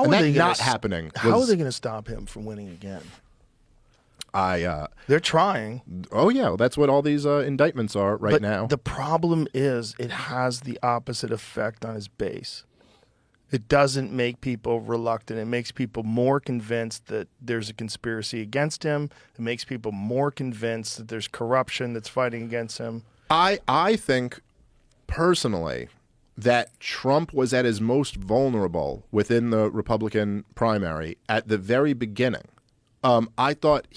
And are that they not happening. How are they going to stop him from winning again? They're trying. Oh yeah, well, that's what all these indictments are right now. The problem is it has the opposite effect on his base. It doesn't make people reluctant. It makes people more convinced that there's a conspiracy against him. It makes people more convinced that there's corruption that's fighting against him. I think personally that Trump was at his most vulnerable within the Republican primary at the very beginning. I thought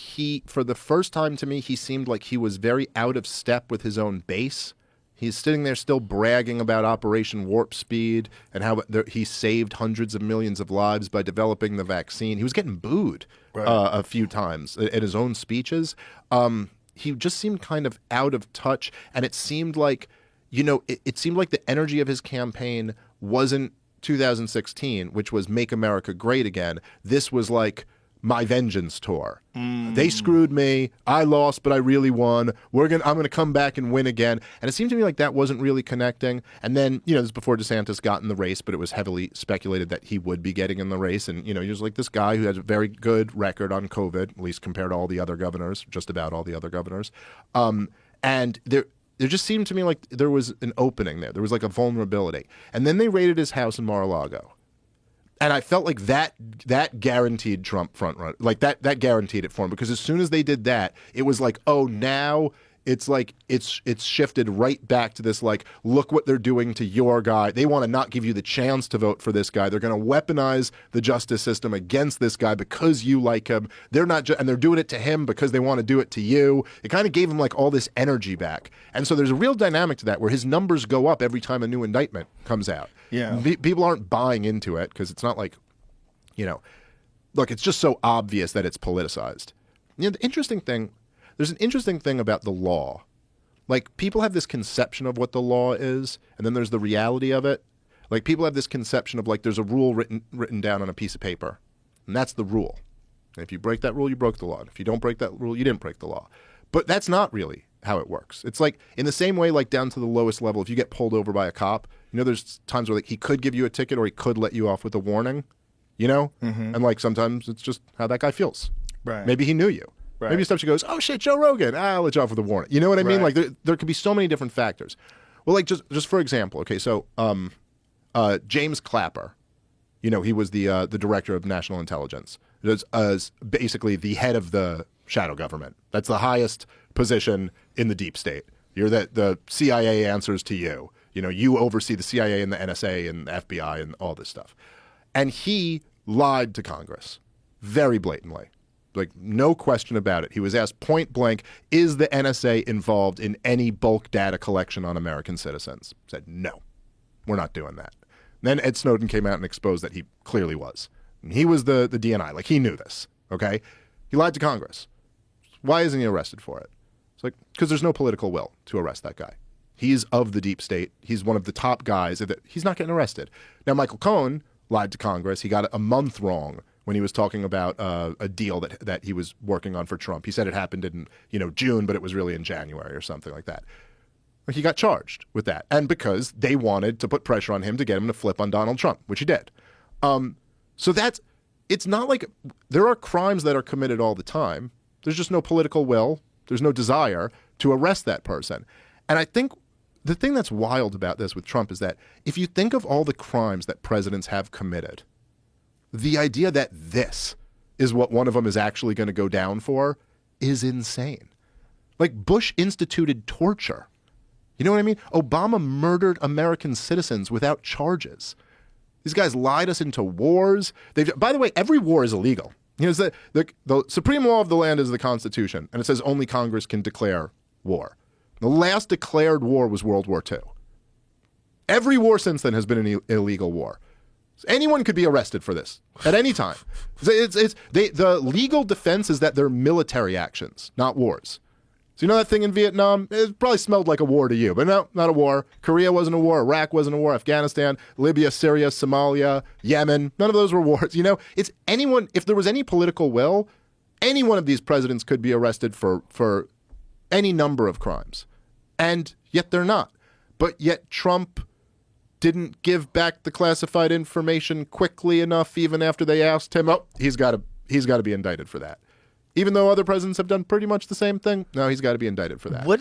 for the first time to me, he seemed like he was very out of step with his own base. He's sitting there still bragging about Operation Warp Speed and how he saved hundreds of millions of lives by developing the vaccine. He was getting booed a few times at his own speeches. He just seemed kind of out of touch, and it seemed like, it seemed like the energy of his campaign wasn't 2016, which was Make America Great Again. This was like my vengeance tour. They screwed me. I lost, but I really won. I'm gonna come back and win again. And it seemed to me like that wasn't really connecting. And then, this is before DeSantis got in the race, but it was heavily speculated that he would be getting in the race. And, he was like this guy who has a very good record on COVID, at least compared to all the other governors, just about all the other governors. And there just seemed to me like there was an opening there. There was like a vulnerability. And then they raided his house in Mar-a-Lago. And I felt like that guaranteed Trump front run, like that guaranteed it for him, because as soon as they did that, it was like, oh, now it's like it's shifted right back to this, like, look what they're doing to your guy. They want to not give you the chance to vote for this guy. They're going to weaponize the justice system against this guy because you like him. They're not, and they're doing it to him because they want to do it to you. It kind of gave him like all this energy back. And so there's a real dynamic to that where his numbers go up every time a new indictment comes out. Yeah. People aren't buying into it because it's not like, look, it's just so obvious that it's politicized. The interesting thing, there's an interesting thing about the law. Like, people have this conception of what the law is, and then there's the reality of it. Like, people have this conception of, like, there's a rule written down on a piece of paper, and that's the rule. And if you break that rule, you broke the law. And if you don't break that rule, you didn't break the law. But that's not really how it works. It's like, in the same way, like, down to the lowest level, if you get pulled over by a cop, there's times where, like, he could give you a ticket or he could let you off with a warning, Mm-hmm. And, like, sometimes it's just how that guy feels. Right. Maybe he knew you. Right. Maybe stuff she goes, oh shit, Joe Rogan. I'll let you off with a warning. You know what I mean? Right. Like there could be so many different factors. Well, like just for example, okay, so James Clapper, he was the director of national intelligence. It was basically the head of the shadow government. That's the highest position in the deep state. You're the CIA answers to you. You oversee the CIA and the NSA and the FBI and all this stuff. And he lied to Congress very blatantly. Like, no question about it. He was asked point blank, is the NSA involved in any bulk data collection on American citizens? Said, no, we're not doing that. Then Ed Snowden came out and exposed that he clearly was. And he was the DNI. Like, he knew this, okay? He lied to Congress. Why isn't he arrested for it? It's like, because there's no political will to arrest that guy. He's of the deep state. He's one of the top guys. He's not getting arrested. Now, Michael Cohen lied to Congress. He got a month wrong when he was talking about a deal that he was working on for Trump. He said it happened in June, but it was really in January or something like that. He got charged with that, and because they wanted to put pressure on him to get him to flip on Donald Trump, which he did. So it's not like there are crimes that are committed all the time. There's just no political will. There's no desire to arrest that person. And I think the thing that's wild about this with Trump is that if you think of all the crimes that presidents have committed, the idea that this is what one of them is actually going to go down for is insane. Like, Bush instituted torture. You know what I mean? Obama murdered American citizens without charges. These guys lied us into wars. By the way, every war is illegal. The supreme law of the land is the Constitution, and it says only Congress can declare war. The last declared war was World War II. Every war since then has been an illegal war. Anyone could be arrested for this at any time. The legal defense is that they're military actions, not wars. So that thing in Vietnam? It probably smelled like a war to you, but no, not a war. Korea wasn't a war. Iraq wasn't a war. Afghanistan, Libya, Syria, Somalia, Yemen. None of those were wars. It's anyone. If there was any political will, any one of these presidents could be arrested for any number of crimes, and yet they're not. But yet Trump didn't give back the classified information quickly enough, even after they asked him. Oh, he's got to be indicted for that. Even though other presidents have done pretty much the same thing, no, he's got to be indicted for that. What